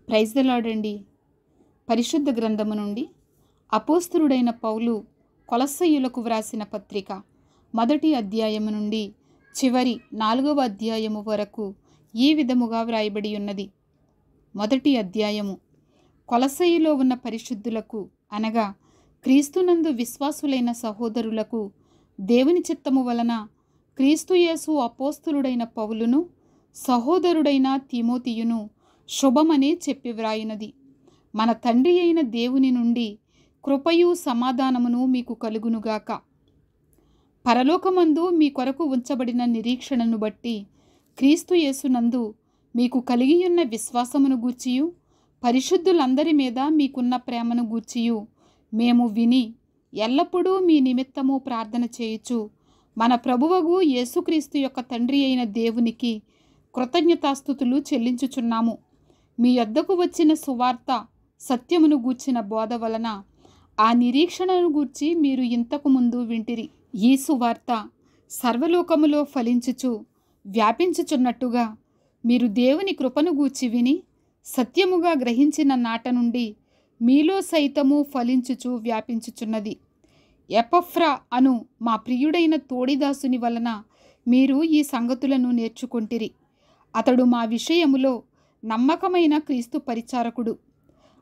Praise the lord అండి. పరిశుద్ధ గ్రంథము నుండి అపోస్తలుడైన పౌలు కొలస్సీయులకు వ్రాసిన పత్రిక 1వ అధ్యాయము నుండి చివరి 4వ అధ్యాయము వరకు ఈ విధముగా వ్రాయబడి ఉన్నది. 1వ అధ్యాయము. కొలస్సీయులో ఉన్న పరిశుద్ధులకు అనగా క్రీస్తునందు విశ్వాసులైన సహోదరులకు దేవుని చిత్తము వలన క్రీస్తు యేసు అపోస్తలుడైన పౌలును సహోదరుడైన తిమోతియును శుభమని చెప్పి వ్రాయినది. మన తండ్రి అయిన దేవుని నుండి కృపయు సమాధానమును మీకు కలుగునుగాక. పరలోకమందు మీ కొరకు ఉంచబడిన నిరీక్షణను బట్టి క్రీస్తు యేసునందు మీకు కలిగియున్న విశ్వాసమును గూర్చియు పరిశుద్ధులందరి మీద మీకున్న ప్రేమను గూర్చియు మేము విని ఎల్లప్పుడూ మీ నిమిత్తము ప్రార్థన చేయుచు మన ప్రభువగు యేసుక్రీస్తు యొక్క తండ్రి అయిన దేవునికి కృతజ్ఞతాస్తుతులు చెల్లించుచున్నాము. మీ యొద్దకు వచ్చిన సువార్త సత్యమును గూర్చిన బోధ వలన ఆ నిరీక్షణను గూర్చి మీరు ఇంతకు ముందు వింటిరి. ఈ సువార్త సర్వలోకములో ఫలించుచు వ్యాపించుచున్నట్టుగా మీరు దేవుని కృపను గూర్చి విని సత్యముగా గ్రహించిన నాట నుండి మీలో సైతము ఫలించుచు వ్యాపించుచున్నది. ఎపఫ్రా అను మా ప్రియుడైన తోడిదాసుని వలన మీరు ఈ సంగతులను నేర్చుకొంటిరి. అతడు మా విషయములో నమ్మకమైన క్రీస్తు పరిచారకుడు.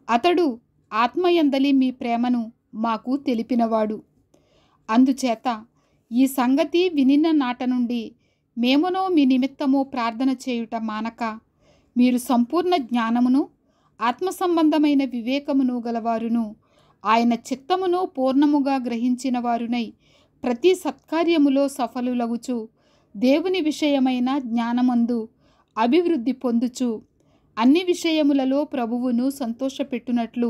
అతడు ఆత్మయందలి మీ ప్రేమను మాకు తెలిపినవాడు. అందుచేత ఈ సంగతి వినిన నాట నుండి మేమునో మీ నిమిత్తము ప్రార్థన చేయుట మానక మీరు సంపూర్ణ జ్ఞానమును ఆత్మ సంబంధమైన వివేకమును గలవారును ఆయన చిత్తమును పూర్ణముగా గ్రహించిన వారునై ప్రతి సత్కార్యములో సఫలులగుచు దేవుని విషయమైన జ్ఞానమందు అభివృద్ధి పొందుచు అన్ని విషయములలో ప్రభువును సంతోషపెట్టునట్లు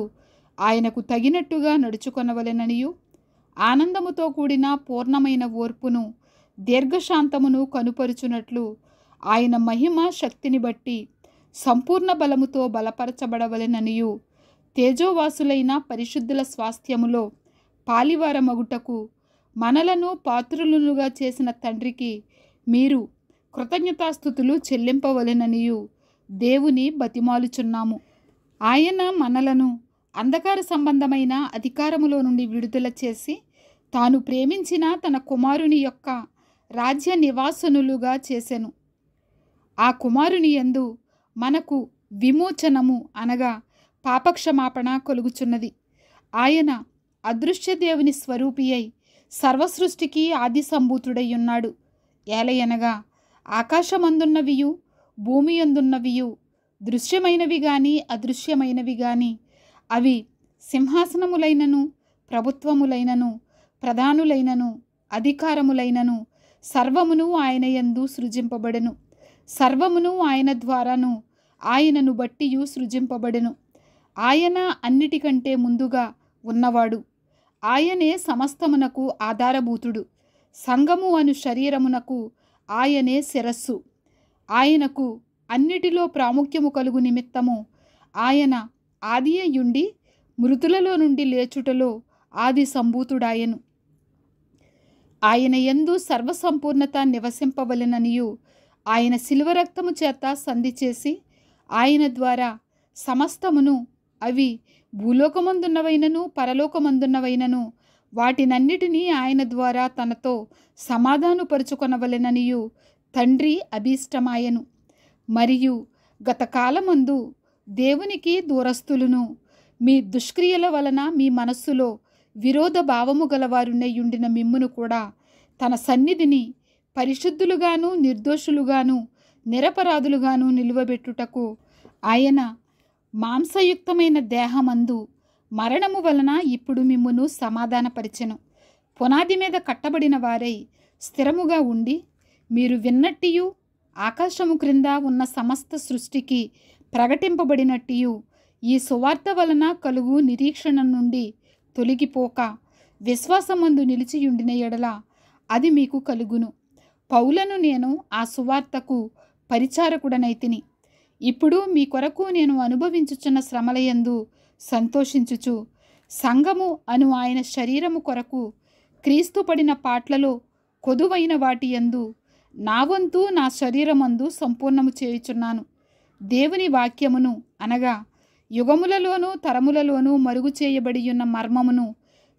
ఆయనకు తగినట్టుగా నడుచుకొనవలెననియు ఆనందముతో కూడిన పూర్ణమైన ఓర్పును దీర్ఘశాంతమును కనుపరుచునట్లు ఆయన మహిమ శక్తిని బట్టి సంపూర్ణ బలముతో బలపరచబడవలెననియు తేజోవాసులైన పరిశుద్ధుల స్వాస్థ్యములో పాలివారమగుటకు మనలను పాత్రులుగా చేసిన తండ్రికి మీరు కృతజ్ఞతాస్తుతులు చెల్లింపవలెననియు దేవుని బతిమాలుచున్నాము. ఆయన మనలను అంధకార సంబంధమైన అధికారములో నుండి విడుదల చేసి తాను ప్రేమించిన తన కుమారుని యొక్క రాజ్య నివాసనులుగా చేసెను. ఆ కుమారుని యందు మనకు విమోచనము అనగా పాపక్షమాపణ కలుగుచున్నది. ఆయన అదృశ్య దేవుని స్వరూపి అయి సర్వసృష్టికి ఆది సంభూతుడై ఉన్నాడు. ఏలయనగా ఆకాశమందున్నవియు భూమి యందున్నవియు దృశ్యమైనవి గాని అదృశ్యమైనవి గాని అవి సింహాసనములైనను ప్రభుత్వములైనను ప్రధానులైనను అధికారములైనను సర్వమును ఆయన యందు సృజింపబడెను. సర్వమును ఆయన ద్వారాను ఆయనను బట్టియు సృజింపబడెను. ఆయన అన్నిటికంటే ముందుగా ఉన్నవాడు. ఆయనే సమస్తమునకు ఆధారభూతుడు. సంఘము అను శరీరమునకు ఆయనే శిరస్సు. ఆయనకు అన్నిటిలో ప్రాముఖ్యము కలుగు నిమిత్తము ఆయన ఆదియయుండి మృతులలో నుండి లేచుటలో ఆది సంభూతుడాయను. ఆయన యందు సర్వసంపూర్ణత నివసింపవలెననియు ఆయన శిలువ రక్తము చేత సంధి చేసి ఆయన ద్వారా సమస్తమును అవి భూలోకమందున్నవైనను పరలోకమందున్నవైనను వాటినన్నిటినీ ఆయన ద్వారా తనతో సమాధానపరుచుకొనవలెననియు తండ్రి అభీష్టమాయను. మరియు గతకాలమందు దేవునికి దూరస్తులను మీ దుష్క్రియల వలన మీ మనస్సులో విరోధ భావము గలవారునయ్యుండిన మిమ్మును కూడా తన సన్నిధిని పరిశుద్ధులుగాను నిర్దోషులుగాను నిరపరాధులుగాను నిలువబెట్టుటకు ఆయన మాంసయుక్తమైన దేహమందు మరణము వలన ఇప్పుడు మిమ్మును సమాధానపరిచెను. పునాది మీద కట్టబడిన వారై స్థిరముగా ఉండి మీరు విన్నట్టియు ఆకాశము క్రింద ఉన్న సమస్త సృష్టికి ప్రకటింపబడినట్టియు ఈ సువార్త వలన కలుగు నిరీక్షణ నుండి తొలగిపోక విశ్వాసమందు నిలిచియుండిన ఎడల అది మీకు కలుగును. పౌలను నేను ఆ సువార్తకు పరిచారకుడనైతిని. ఇప్పుడు మీ కొరకు నేను అనుభవించుచున్న శ్రమలయందు సంతోషించుచు సంఘము అను ఆయన శరీరము కొరకు క్రీస్తు పడిన పాట్లలో కొదువైన వాటి యందు నా వంతు నా శరీరమందు సంపూర్ణము చేయుచున్నాను. దేవుని వాక్యమును అనగా యుగములలోనూ తరములలోనూ మరుగు చేయబడి ఉన్న మర్మమును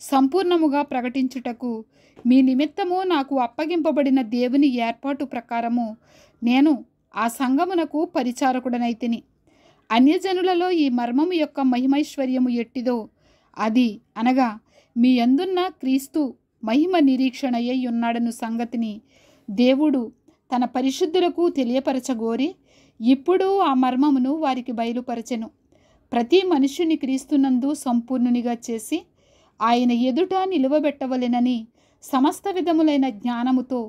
సంపూర్ణముగా ప్రకటించుటకు మీ నిమిత్తము నాకు అప్పగింపబడిన దేవుని ఏర్పాటు ప్రకారము నేను ఆ సంఘమునకు పరిచారకుడనైతిని. అన్యజనులలో ఈ మర్మము యొక్క మహిమైశ్వర్యము ఎట్టిదో అది అనగా మీ యందున్న క్రీస్తు మహిమ నిరీక్షణయ్యి ఉన్నాడను సంగతిని దేవుడు తన పరిశుద్ధులకు తెలియపరచగోరి ఇప్పుడు ఆ మర్మమును వారికి బయలుపరచెను. ప్రతి మనుష్యుని క్రీస్తునందు సంపూర్ణునిగా చేసి ఆయన ఎదుట నిలువబెట్టవలెనని సమస్త విధములైన జ్ఞానముతో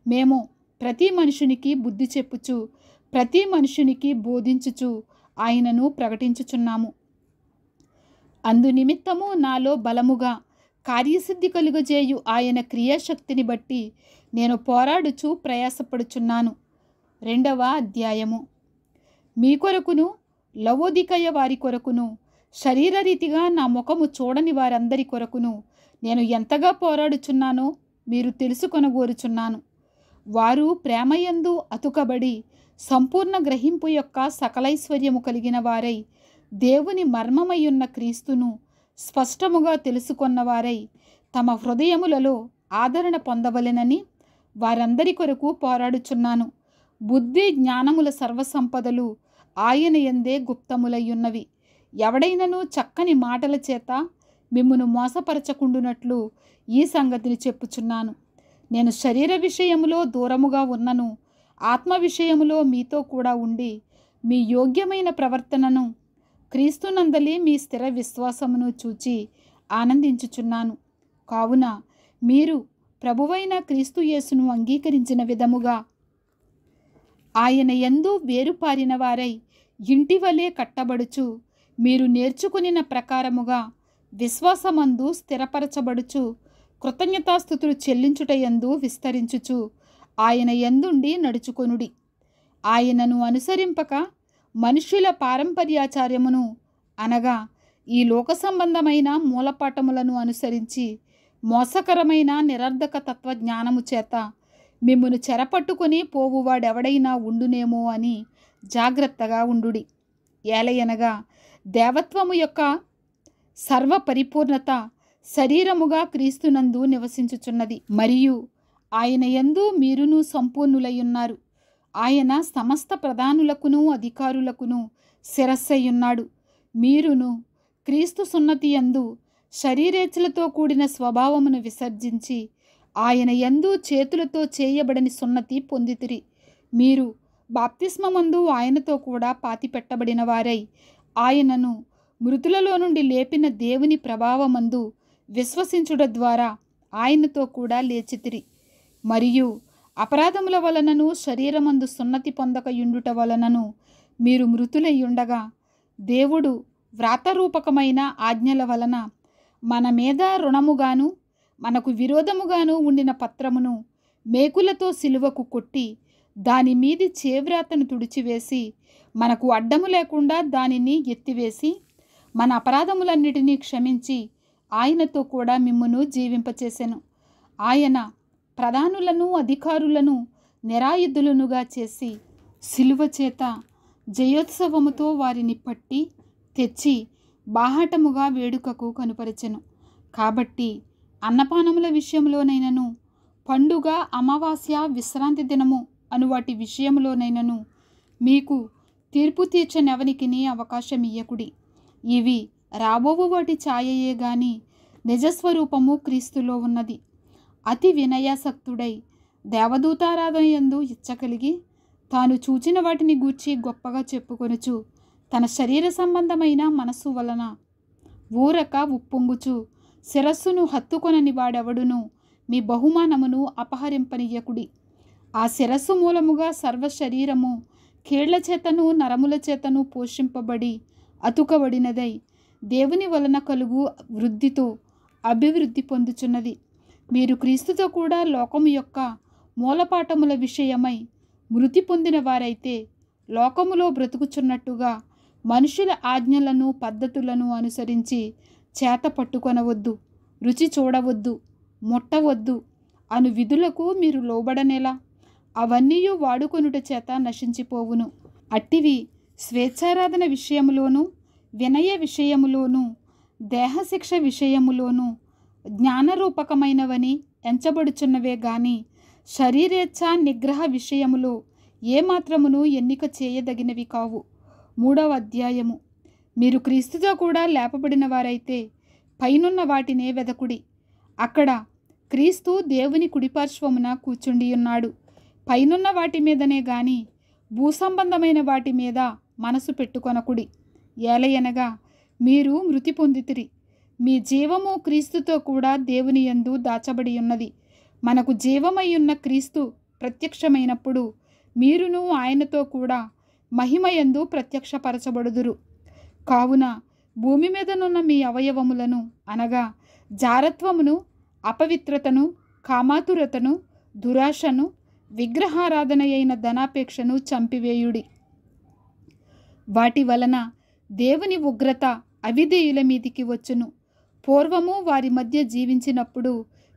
మేము ప్రతి మనుషునికి బుద్ధి చెప్పుచు ప్రతి మనుషునికి బోధించుచు ఆయనను ప్రకటించుచున్నాము. అందు నిమిత్తము నాలో బలముగా కార్యసిద్ధి కలుగజేయు ఆయన క్రియాశక్తిని బట్టి నేను పోరాడుచు ప్రయాసపడుచున్నాను. 2వ అధ్యాయము. మీ కొరకును లవోదికయ వారి కొరకును శరీరరీతిగా నా ముఖము చూడని వారందరి కొరకును నేను ఎంతగా పోరాడుచున్నానో మీరు తెలుసుకొనగోరుచున్నాను. వారు ప్రేమయందు అతుకబడి సంపూర్ణ గ్రహింపు యొక్క సకలైశ్వర్యము కలిగిన వారై దేవుని మర్మమయ్యున్న క్రీస్తును స్పష్టముగా తెలుసుకొన్నవారై తమ హృదయములలో ఆదరణ పొందవలెనని వారందరి కొరకు పోరాడుచున్నాను. బుద్ధి జ్ఞానముల సర్వసంపదలు ఆయన యందే గుప్తములయ్యున్నవి. ఎవడైనను చక్కని మాటల చేత మిమ్మును మోసపరచకుండునట్లు ఈ సంగతిని చెప్పుచున్నాను. నేను శరీర విషయములో దూరముగా ఉన్నను, ఆత్మ విషయములో మీతో కూడా ఉండి మీ యోగ్యమైన ప్రవర్తనను క్రీస్తునందలి మీ స్థిర విశ్వాసమును చూచి ఆనందించుచున్నాను. కావున మీరు ప్రభువైన క్రీస్తు యేసును అంగీకరించిన విధముగా ఆయన యందు వేరుపారిన వారై ఇంటి వలె కట్టబడుచు మీరు నేర్చుకునిన ప్రకారముగా విశ్వాసమందు స్థిరపరచబడుచు కృతజ్ఞతాస్థుతులు చెల్లించుటయందు విస్తరించుచు ఆయన యందుండి నడుచుకొనుడి. ఆయనను అనుసరింపక మనుష్యుల పారంపర్యాచార్యమును అనగా ఈ లోక సంబంధమైన మూలపాఠములను అనుసరించి మోసకరమైన నిరర్ధక తత్వజ్ఞానము చేత మిమ్మును చెరపట్టుకొని పోవువాడెవడైనా ఉండునేమో అని జాగ్రత్తగా ఉండుడి. ఏలయనగా దేవత్వము యొక్క సర్వ పరిపూర్ణత శరీరముగా క్రీస్తునందు నివసించుచున్నది, మరియు ఆయన యందు మీరును సంపూర్ణులయ్యున్నారు. ఆయన సమస్త ప్రధానులకును అధికారులకును శిరస్సయ్యున్నాడు. మీరును క్రీస్తు సున్నతి యందు శరీరేచ్ఛలతో కూడిన స్వభావమును విసర్జించి ఆయన యందు చేతులతో చేయబడని సున్నతి పొందితిరి. మీరు బాప్తిస్మమందు ఆయనతో కూడా పాతిపెట్టబడిన వారై ఆయనను మృతులలో నుండి లేపిన దేవుని ప్రభావమందు విశ్వసించుట ద్వారా ఆయనతో కూడా లేచితిరి. మరియు అపరాధముల వలనను శరీరమందు సున్నతి పొందకయుండుట వలనను మీరు మృతులయ్యుండగా దేవుడు వ్రాతరూపకమైన ఆజ్ఞల వలన మన మీద రుణముగాను మనకు విరోధముగాను ఉండిన పత్రమును మేకులతో సిలువకు కొట్టి దాని మీది చేవ్రాతను తుడిచివేసి మనకు అడ్డము లేకుండా దానిని ఎత్తివేసి మన అపరాధములన్నిటినీ క్షమించి ఆయనతో కూడా మిమ్మును జీవింపచేసెను. ఆయన ప్రధానులను అధికారులను నిరాయుధులనుగా చేసి సిలువ చేత జయోత్సవముతో వారిని పట్టి తెచ్చి బాహాటముగా వేడుకకు కనుపరచెను. కాబట్టి అన్నపానముల విషయంలోనైనను పండుగ, అమావాస్య, విశ్రాంతి దినము అను వాటి విషయంలోనైనను మీకు తీర్పు తీర్చనెవనికిని అవకాశం ఇయ్యకుడి. ఇవి రాబోవు వాటి ఛాయయే గాని నిజస్వరూపము క్రీస్తులో ఉన్నది. అతి వినయాసక్తుడై దేవదూతారాధన యందు ఇచ్చకలిగి తాను చూచిన వాటిని గూర్చి గొప్పగా చెప్పుకొనుచు తన శరీర సంబంధమైన మనస్సు వలన ఊరక ఉప్పొంగుచు శిరస్సును హత్తుకొనని వాడెవడును మీ బహుమానమును అపహరింపనీయకుడి. ఆ శిరస్సు మూలముగా సర్వ శరీరము కీళ్ల చేతను నరముల చేతను పోషింపబడి అతుకబడినదై దేవుని వలన కలుగు వృద్ధితో అభివృద్ధి పొందుచున్నది. మీరు క్రీస్తుతో కూడా లోకము యొక్క మూలపాఠముల విషయమై మృతి పొందిన వారైతే లోకములో బ్రతుకుచున్నట్టుగా మనుషుల ఆజ్ఞలను పద్ధతులను అనుసరించి చేత పట్టుకొనవద్దు, రుచి చూడవద్దు, ముట్టవద్దు అను విధులకు మీరు లోబడనేలా? అవన్నీ వాడుకొనుట చేత నశించిపోవును. అట్టివి స్వేచ్ఛారాధన విషయములోను వినయ విషయములోను దేహశిక్ష విషయములోను జ్ఞానరూపకమైనవని ఎంచబడుచున్నవే గాని శరీరేచ్ఛ నిగ్రహ విషయములో ఏమాత్రమును ఎన్నిక చేయదగినవి కావు. 3వ అధ్యాయము. మీరు క్రీస్తుతో కూడా లేపబడిన వారైతే పైనున్న వాటినే వెదకుడి. అక్కడ క్రీస్తు దేవుని కుడిపార్శ్వమున కూర్చుండి ఉన్నాడు. పైనున్న వాటి మీదనే గాని భూసంబంధమైన వాటి మీద మనసు పెట్టుకొనకుడి. ఏలయనగా మీరు మృతి పొందితిరి, మీ జీవము క్రీస్తుతో కూడా దేవుని యందు దాచబడి ఉన్నది. మనకు జీవమయ్యున్న క్రీస్తు ప్రత్యక్షమైనప్పుడు మీరును ఆయనతో కూడా మహిమయందు ప్రత్యక్షపరచబడుదురు. కావున భూమి మీదనున్న మీ అవయవములను అనగా జారత్వమును, అపవిత్రతను, కామాతురతను, దురాశను, విగ్రహారాధన అయిన ధనాపేక్షను చంపివేయుడి. వాటి వలన దేవుని ఉగ్రత అవిధేయుల మీదికి వచ్చును. పూర్వము వారి మధ్య జీవించినప్పుడు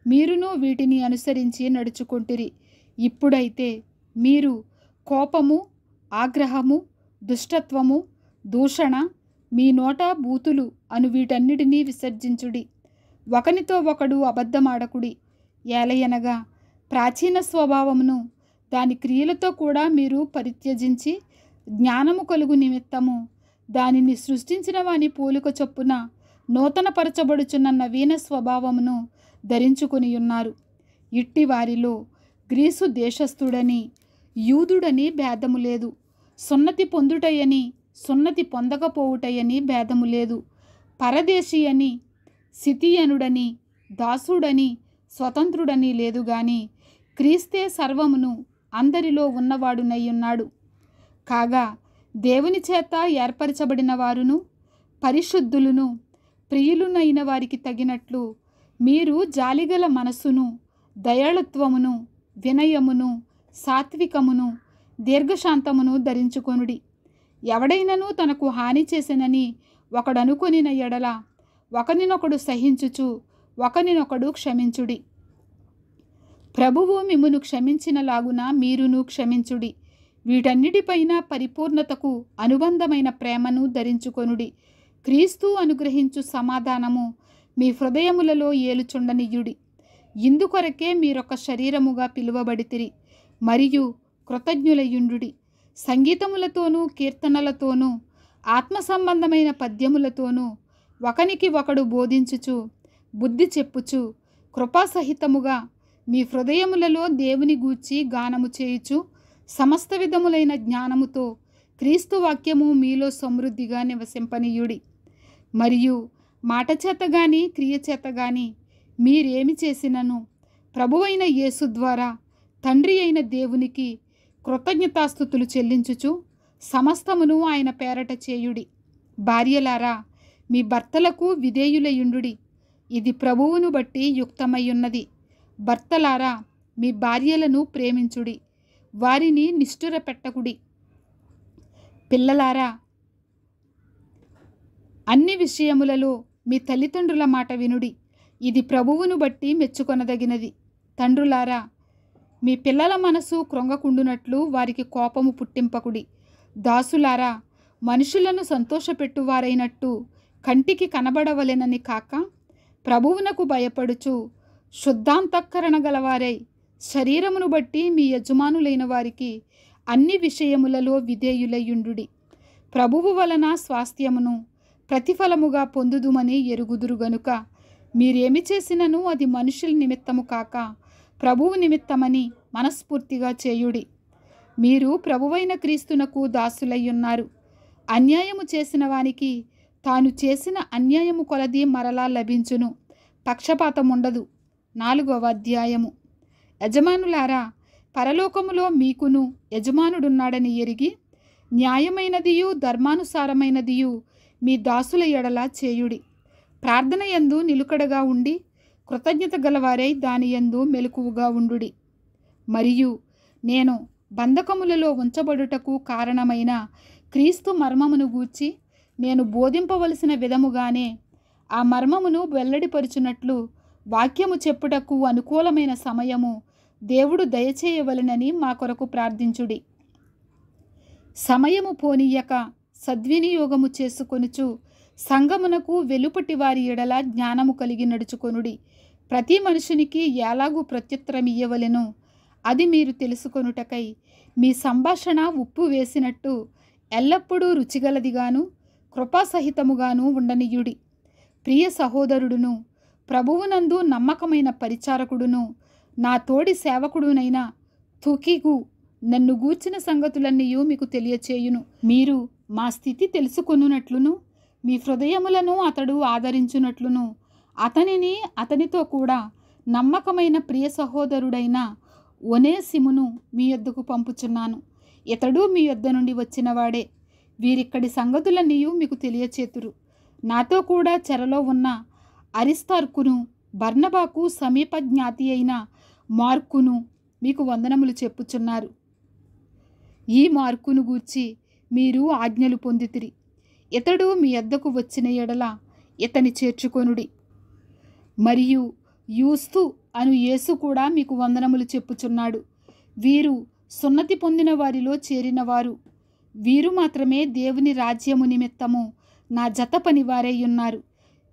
మీరును వీటిని అనుసరించి నడుచుకొంటిరి. ఇప్పుడైతే మీరు కోపము, ఆగ్రహము, దుష్టత్వము, దూషణ, మీ నోట బూతులు అను వీటన్నిటినీ విసర్జించుడి. ఒకనితో ఒకడు అబద్ధమాడకుడి. ఏలయనగా ప్రాచీన స్వభావమును దాని క్రియలతో కూడా మీరు పరిత్యజించి జ్ఞానము కలుగు నిమిత్తము దానిని సృష్టించిన వాని పోలిక చొప్పున నూతనపరచబడుచున్న నవీన స్వభావమును ధరించుకొని ఉన్నారు. ఇట్టి వారిలో గ్రీసు దేశస్థుడని యూదుడని భేదము లేదు, సున్నతి పొందుటయని సున్నతి పొందకపోవుటయని భేదము లేదు, పరదేశీ అని సిథియనుడని దాసుడని స్వతంత్రుడని లేదు గాని క్రీస్తే సర్వమును అందరిలో ఉన్నవాడునై ఉన్నాడు. కాగా దేవుని చేత ఏర్పరచబడిన వారును పరిశుద్ధులను ప్రియులునైన వారికి తగినట్లు మీరు జాలిగల మనస్సును, దయాళుత్వమును, వినయమును, సాత్వికమును, దీర్ఘశాంతమును ధరించుకొనుడి. ఎవడైనను తనకు హాని చేసినని ఒకడనుకొనిన ఎడల ఒకనినొకడు సహించుచు ఒకనినొకడు క్షమించుడి. ప్రభువు మిమ్మును క్షమించినలాగున మీరును క్షమించుడి. వీటన్నిటిపైన పరిపూర్ణతకు అనుబంధమైన ప్రేమను ధరించుకొనుడి. క్రీస్తు అనుగ్రహించు సమాధానము మీ హృదయములలో ఏలుచుండనియుడి. ఇందుకొరకే మీరొక శరీరముగా పిలువబడితిరి మరియు కృతజ్ఞులయుండుడి. సంగీతములతోనూ కీర్తనలతోనూ ఆత్మ సంబంధమైన పద్యములతోనూ ఒకనికి ఒకడు బోధించుచు బుద్ధి చెప్పుచు కృపాసహితముగా మీ హృదయములలో దేవుని గూర్చి గానము చేయుచు సమస్త విధములైన జ్ఞానముతో క్రీస్తు వాక్యము మీలో సమృద్ధిగా నివసింపనీయుడి. మరియు మాట చేత గాని క్రియ చేత గాని మీరేమి చేసినను ప్రభువైన యేసు ద్వారా తండ్రి అయిన దేవునికి కృతజ్ఞతాస్తుతులు చెల్లించుచు సమస్తమును ఆయన పేరట చేయుడి. భార్యలారా, మీ భర్తలకు విధేయులయుండుడి, ఇది ప్రభువును బట్టి యుక్తమయ్యున్నది. భర్తలారా, మీ భార్యలను ప్రేమించుడి, వారిని నిష్ఠుర పెట్టకుడి. పిల్లలారా, అన్ని విషయములలో మీ తల్లిదండ్రుల మాట వినుడి, ఇది ప్రభువును బట్టి మెచ్చుకొనదగినది. తండ్రులారా, మీ పిల్లల మనసు కృంగకుండునట్లు వారికి కోపము పుట్టింపకుడి. దాసులారా, మనుషులను సంతోషపెట్టువారైనట్టు కంటికి కనబడవలెనని కాక ప్రభువునకు భయపడుచు శుద్ధాంతఃకరణ గలవారై శరీరమును బట్టి మీ యజమానులైన వారికి అన్ని విషయములలో విధేయులయుండుడి. ప్రభువు వలన స్వాస్థ్యమును ప్రతిఫలముగా పొందుదుమని ఎరుగుదురు గనుక మీరేమి చేసినను అది మనుషుల నిమిత్తము కాక ప్రభువు నిమిత్తమని మనస్ఫూర్తిగా చేయుడి. మీరు ప్రభువైన క్రీస్తునకు దాసులయ్యున్నారు. అన్యాయము చేసిన వానికి తాను చేసిన అన్యాయము కొలది మరలా లభించును, పక్షపాతముండదు. 4వ అధ్యాయము. యజమానులారా, పరలోకములో మీకును యజమానుడున్నాడని ఎరిగి న్యాయమైనదియు ధర్మానుసారమైనదియు మీ దాసుల ఎడల చేయుడి. ప్రార్థన యందు నిలుకడగా ఉండి కృతజ్ఞత గలవారై దాని యందు మెలకువగా ఉండుడి. మరియు నేను బంధకములలో ఉంచబడుటకు కారణమైన క్రీస్తు మర్మమును గూర్చి నేను బోధింపవలసిన విధముగానే ఆ మర్మమును వెల్లడిపరుచున్నట్లు వాక్యము చెప్పుటకు అనుకూలమైన సమయము దేవుడు దయచేయవలెనని మా కొరకు ప్రార్థించుడి. సమయము పోనీయక సద్వినియోగము చేసుకొనుచు సంగమునకు వెలుపటి వారి ఎడల జ్ఞానము కలిగి నడుచుకొనుడి. ప్రతి మనుషునికి ఎలాగూ ప్రత్యుత్తరమియ్యవలెనో అది మీరు తెలుసుకొనుటకై మీ సంభాషణ ఉప్పు వేసినట్టు ఎల్లప్పుడూ రుచిగలదిగాను కృపాసహితముగాను ఉండనియుడి. ప్రియ సహోదరుడును ప్రభువునందు నమ్మకమైన పరిచారకుడును నా తోడి సేవకుడునైన తుకికు నన్ను గూర్చిన సంగతులన్నీయు మీకు తెలియచేయును. మీరు మా స్థితి తెలుసుకొనున్నట్లును మీ హృదయములను అతడు ఆదరించునట్లును అతనిని అతనితో కూడా నమ్మకమైన ప్రియ సహోదరుడైన ఒనేసిమును మీ యొద్దకు పంపుచున్నాను. ఇతడు మీ యొద్ద నుండి వచ్చినవాడే. వీరిక్కడి సంగతులన్నీయు మీకు తెలియచేతురు. నాతో కూడా చెరలో ఉన్న అరిస్తార్కును బర్నబాకు సమీప జ్ఞాతి అయిన మార్కును మీకు వందనములు చెప్పుచున్నారు. ఈ మార్కును గూర్చి మీరు ఆజ్ఞలు పొందితిరి. ఇతడు మీ యొద్దకు వచ్చిన ఎడల ఇతని చేర్చుకొనుడి. మరియు యూస్తు అను యేసు కూడా మీకు వందనములు చెప్పుచున్నాడు. వీరు సున్నతి పొందిన వారిలో చేరినవారు. వీరు మాత్రమే దేవుని రాజ్యము నిమిత్తము నా జత పనివారై ఉన్నారు.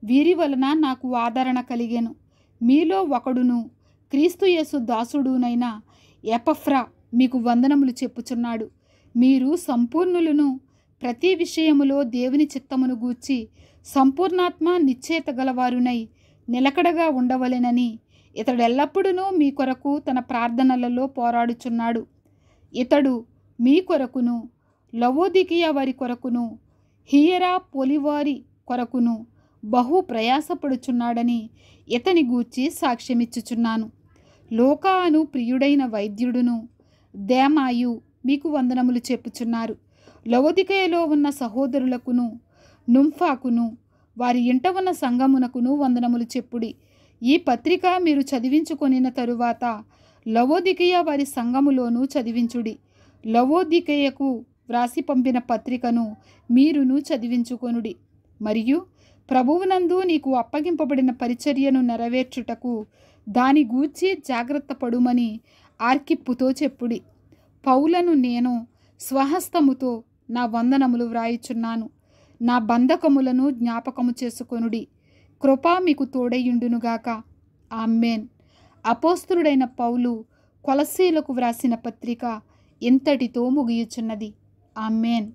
వీరి వలన నాకు ఆదరణ కలిగెను. మీలో ఒకడును క్రీస్తు యేసు దాసుడునైన ఎపఫ్రా మీకు వందనములు చెప్పుచున్నాడు. మీరు సంపూర్ణులను ప్రతి విషయములో దేవుని చిత్తమును గూర్చి సంపూర్ణాత్మ నిశ్చయత గలవారునై నిలకడగా ఉండవలెనని ఇతడు ఎల్లప్పుడూ మీ కొరకు తన ప్రార్థనలలో పోరాడుచున్నాడు. ఇతడు మీ కొరకును లవోదికియ వారి కొరకును హియరా పొలివారి కొరకును బహు ప్రయాసపడుచున్నాడని ఇతని గూర్చి సాక్ష్యమిచ్చుచున్నాను. లోకా అను ప్రియుడైన వైద్యుడును దేమాయు మీకు వందనములు చెప్పుచున్నారు. లవోదికయలో ఉన్న సహోదరులకును నుంఫాకును వారి ఇంట ఉన్న సంగమునకును వందనములు చెప్పుడి. ఈ పత్రిక మీరు చదివించుకొనిన తరువాత లవోదికయ వారి సంఘములోనూ చదివించుడి. లవోదికయకు వ్రాసి పంపిన పత్రికను మీరును చదివించుకొనుడి. మరియు ప్రభువునందు నీకు అప్పగింపబడిన పరిచర్యను నెరవేర్చుటకు దాని గూర్చి జాగ్రత్త పడుమని ఆర్కిప్పుతో చెప్పుడి. పౌలను నేను స్వహస్తముతో నా వందనములు వ్రాయిచున్నాను. నా బంధకములను జ్ఞాపకము చేసుకొనుడి. కృప మీకు తోడయుండునుగాక. ఆమేన్. అపోస్తలుడైన పౌలు కొలస్సీలకు వ్రాసిన పత్రిక ఇంతటితో ముగియుచున్నది. ఆమేన్.